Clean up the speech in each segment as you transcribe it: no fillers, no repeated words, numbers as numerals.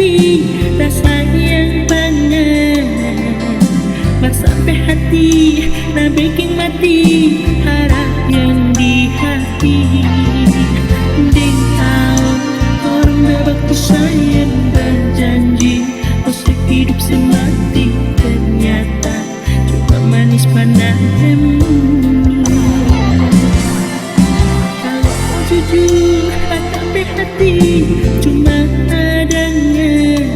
hati rasa yang banget, mak sampai hati nah bikin mati harap yang di hati. Ding tahu orang berbakti sayang berjanji usik hidup semati, ternyata cuma manis panahmu. Kalau mau jujur tapi hati cuma adanya,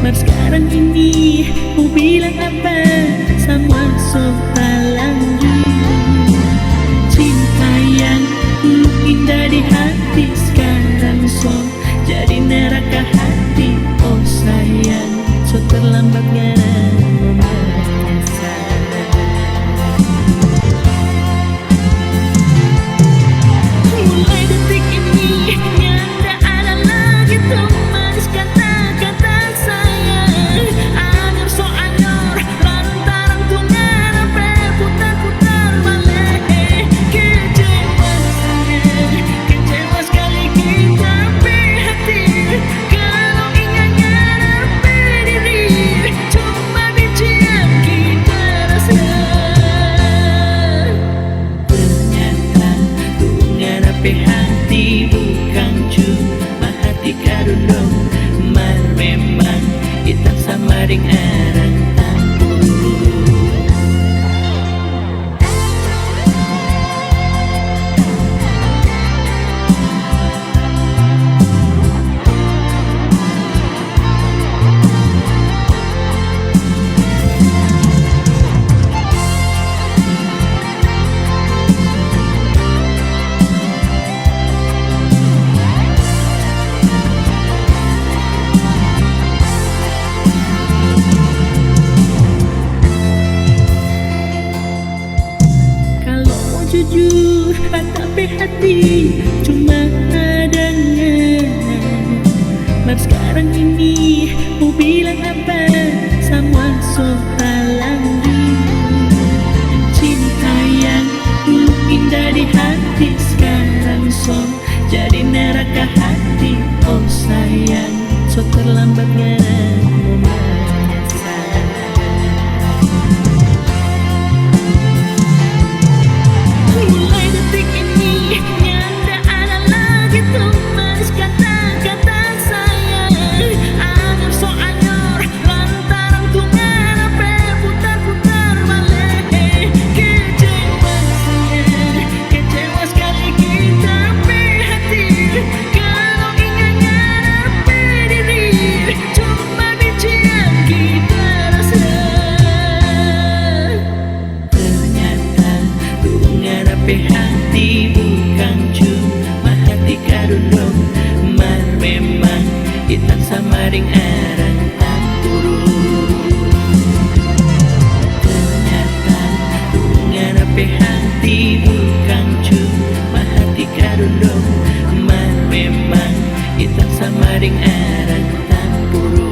mar sekarang ini mau bilang apa sama soal lanjut. Cinta yang dulu indah di hati sekarang so jadi neraka hati. Oh sayang, so terlambat ngarang menyesal. Mulai detik ini nyanda ada lagi tuh manis kata-kata sayang. Anyar so anyar lantaran tuh ngarape putar-putar balik. Kecewa sayang, kecewa sekali kita hati. Kalau ingin ngarape diri cuma benci yang kita rasa. Ternyata tuh ngarape hati bukan cuma hati karundong, mar memang kita sama ring arang tampuru. Kalau mau jujur tapi hati cuma adanya, mar sekarang ini mau bilang apa sama soal lanjut. Cinta yang dulu indah di hati sekarang so jadi neraka hati. Oh sayang, so terlambat ngarang menyesal. Mulai detik ini nyanda ada lagi tuh manis kata-kata sayang. Anyar so anyar lantaran tuh ngarape putar-putar balik. Kecewa sayang, kecewa sekali kita hati. Kalau ingin ngarape diri cuma benci yang kita rasa. Ternyata tuh ngarape hati bukan cuma hati karundong, mar memang kita sama ring arang tampuru. Ternyata tuh ngarape hati bukan cuma hati karundong, mar memang kita sama ring arang tampuru.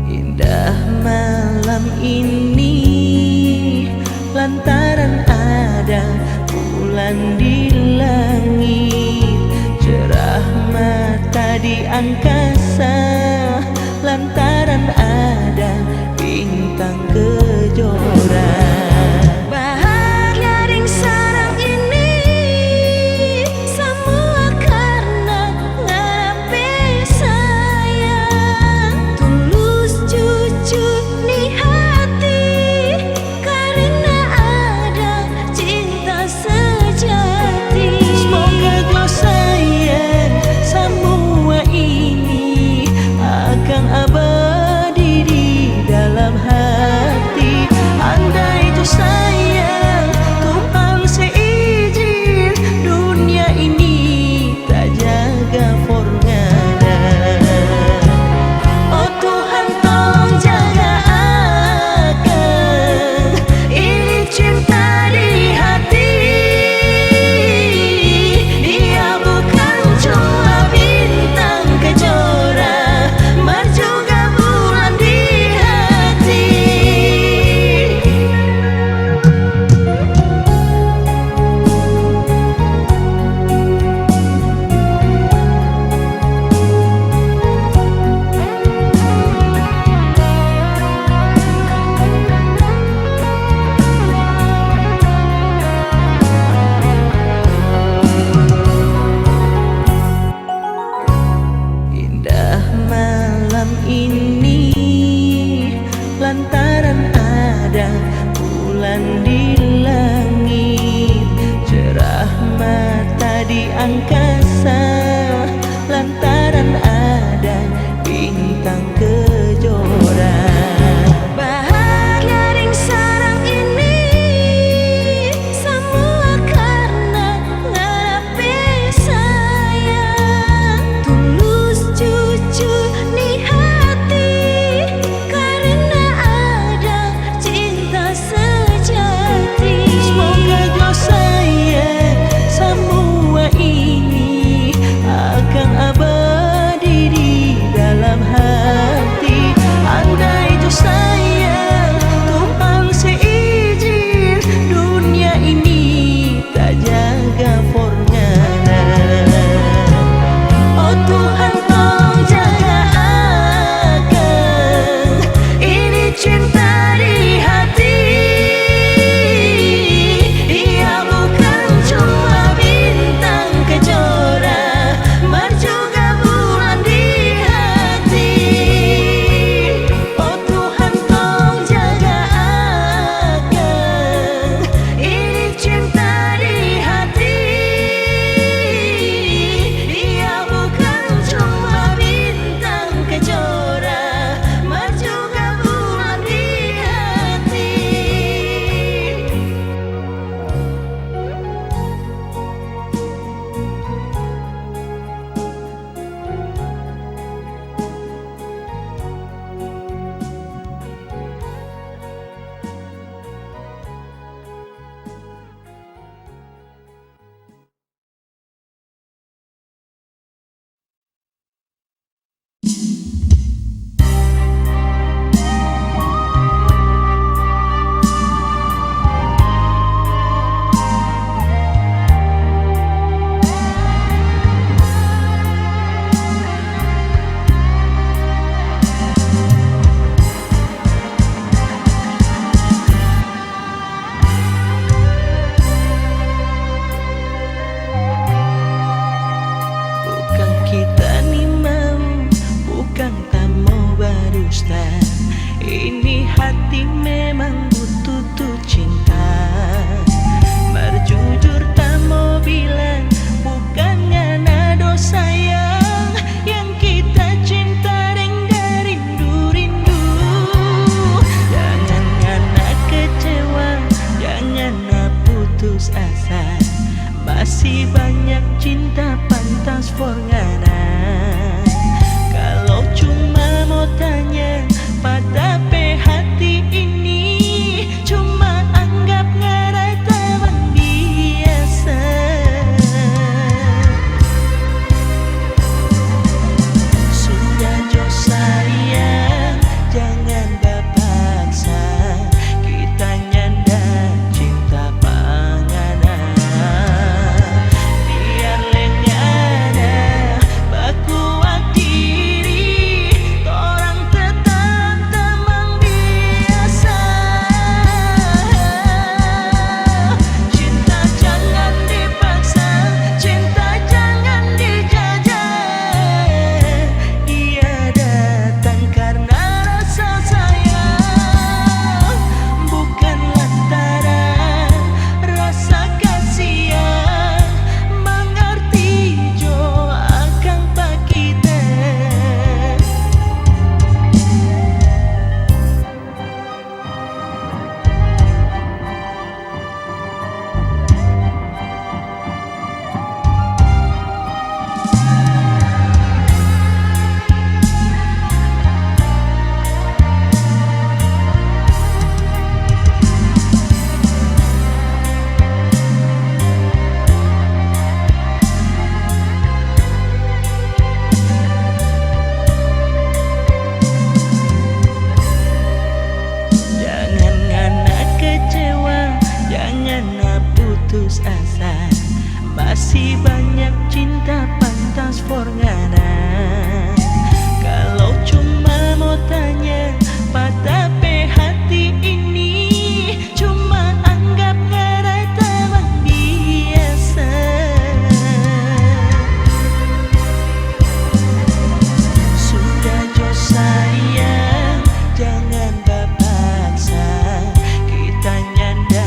Indah malam ini lantaran ada bulan di langit, cerah mata di angkasa lantaran ada bintang kejora. Bahagia ring sarang ini semua karena ngarape sayang. Tulus jujur ni hati karena ada cinta sejati. Semoga kau sayang semua ini akan abadi di dalam hati. bulan di langit, cerah mata di angkasa, lantaran ada bintang kejora. Bahagia ring sarang ini semua karena ngarepe sayang. Tulus jujur ni hati karena ada cinta sejati. Semoga jo sayang semua ini akan abadi di dalam hati. Andai jo sayang Tuhan seizin dunia ini tak jaga forngana. Oh Tuhan tolong jaga akan ini cinta di hati. Ia bukan cuma bintang kejora, mar juga bulan di hati. Oh Tuhan tolong jaga akan ini cinta di hati. Ia bukan cuma bintang kejora, mar juga bulan di hati. Bukan kita ni mau, bukan tak mau berdusta. Ini hati memang butuh tuh cinta. Berjujur tak mau bilang, bukan ngana dosa yang kita cinta deng dari rindu. Jangan ngana kecewa, jangan ngana putus asa. Masih banyak cinta pantas forngana. Kalau cuma mau tanya pada hati ini, cuma anggap ngarai teman biasa. Sudah jo sayang, jangan berpaksa. Kita nyanda cinta pangana. Biar lengana berkuat diri, orang tetap teman biasa. Cinta jangan dipaksa, cinta jangan dijajah. Ia datang karena rasa sayang, bukan lantaran rasa kasihan. Mengerti jo akan pak kita. Jangan ngana kecewa, jangan ngana putus asa. Masih banyak cinta pantas forngana. Kalau cuma mau tanya pada hati ini, cuma anggap ngarai teman biasa. Sudah jo sayang, jangan berpaksa. Kita nyanda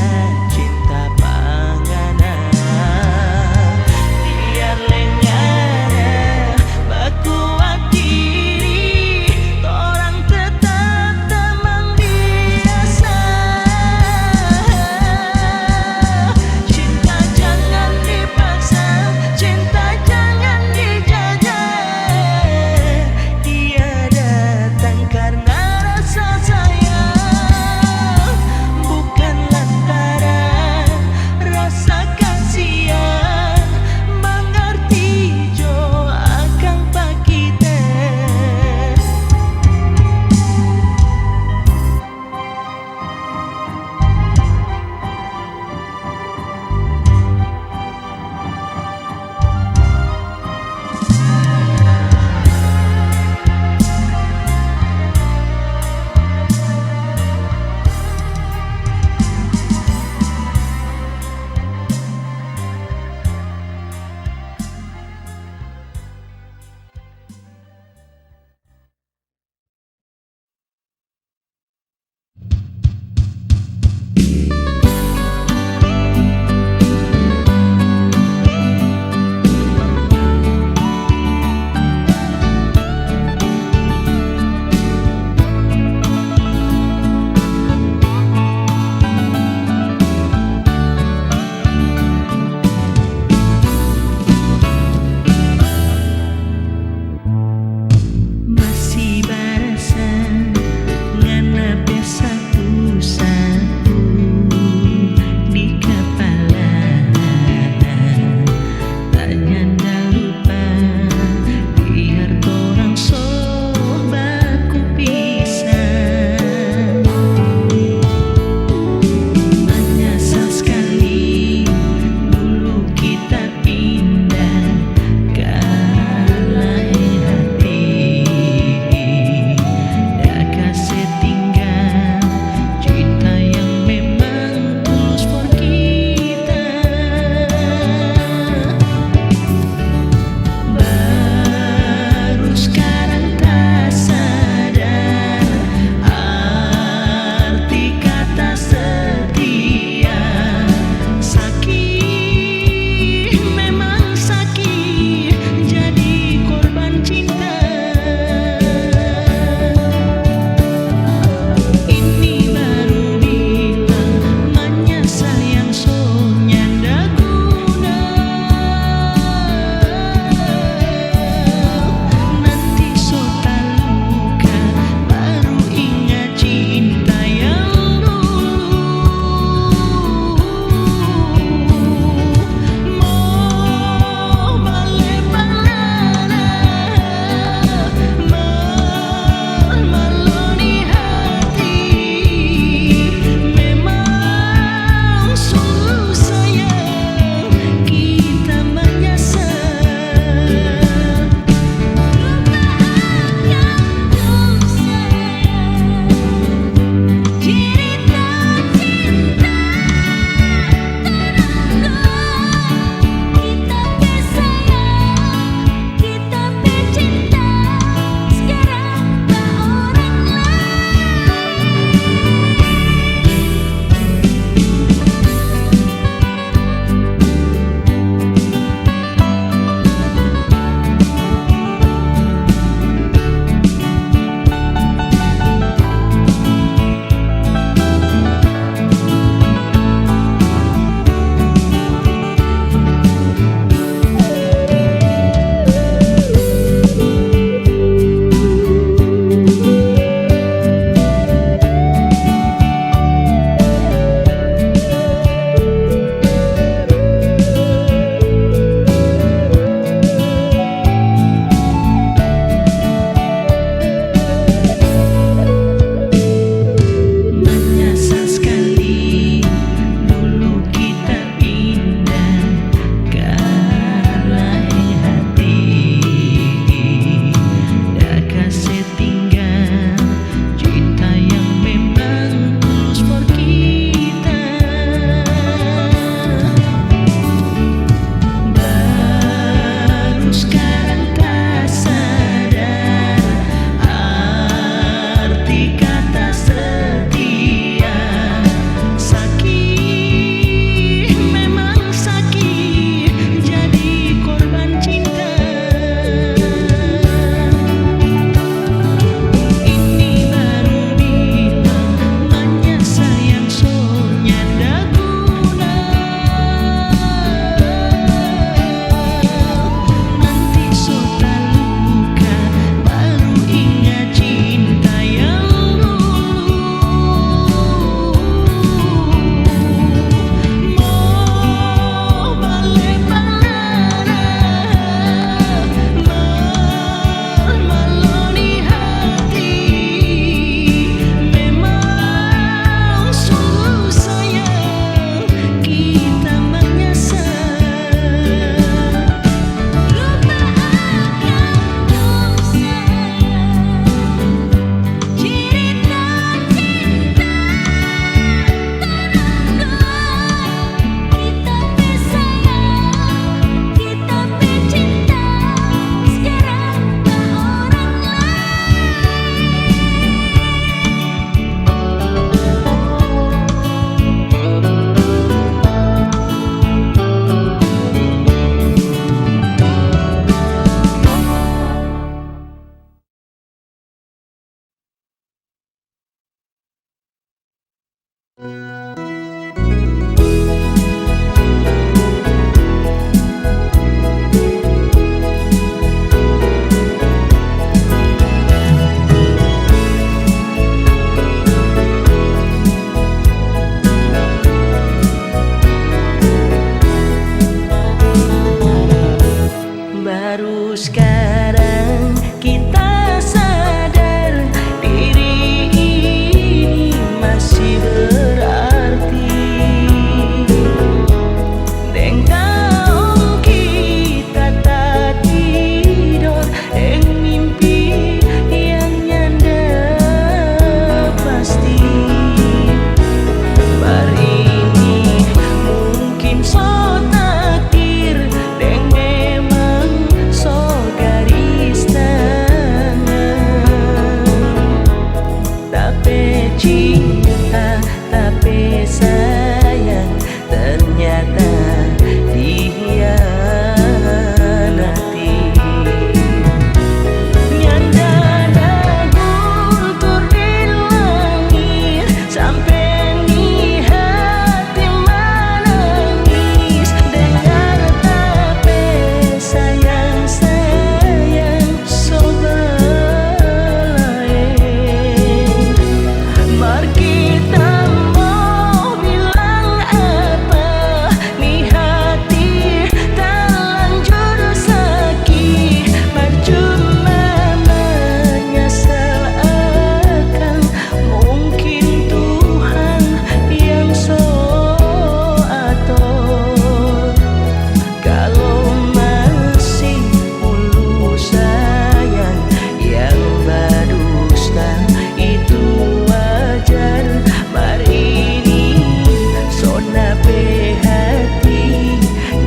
pe hati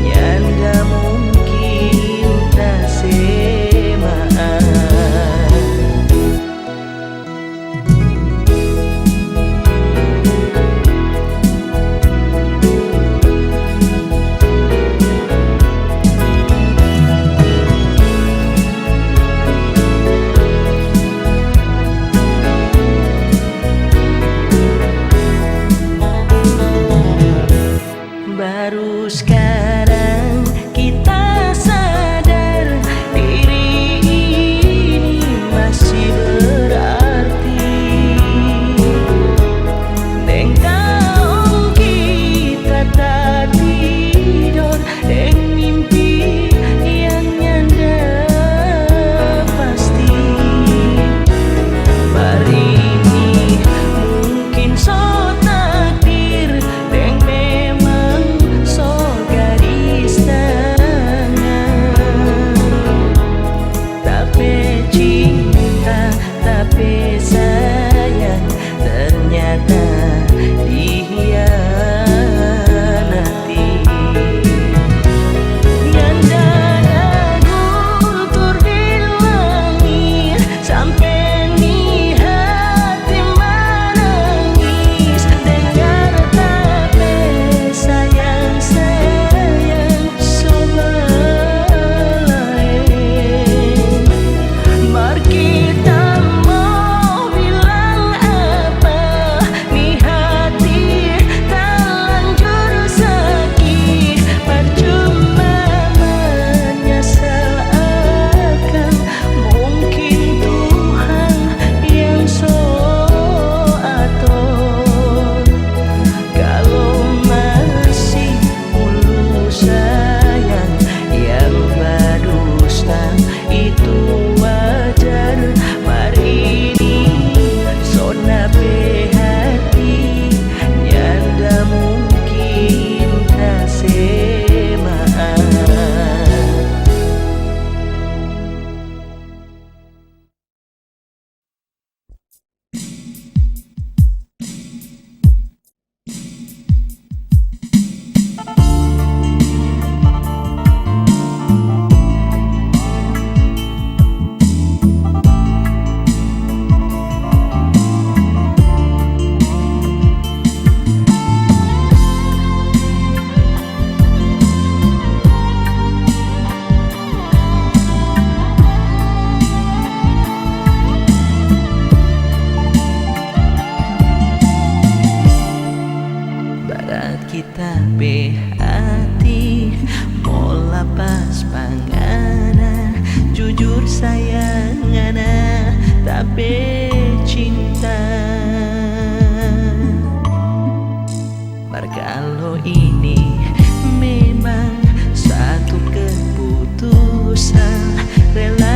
nyanda mungkin tak semaan. Baru sekarang kita sadar diri ini masih berarti. Deng tahu kita tak tidur, deng mimpi yang nyanda pasti. Hari ini mungkin so takdir, deng sayang ternyata dikhianati. Nyanda guntur di langit sampai ni hati menangis. Dengar tapi sayang sebelain. Mari kita kita be hati mau lapas pangana jujur sayangana tapi cinta. Kalau ini memang satu keputusan rela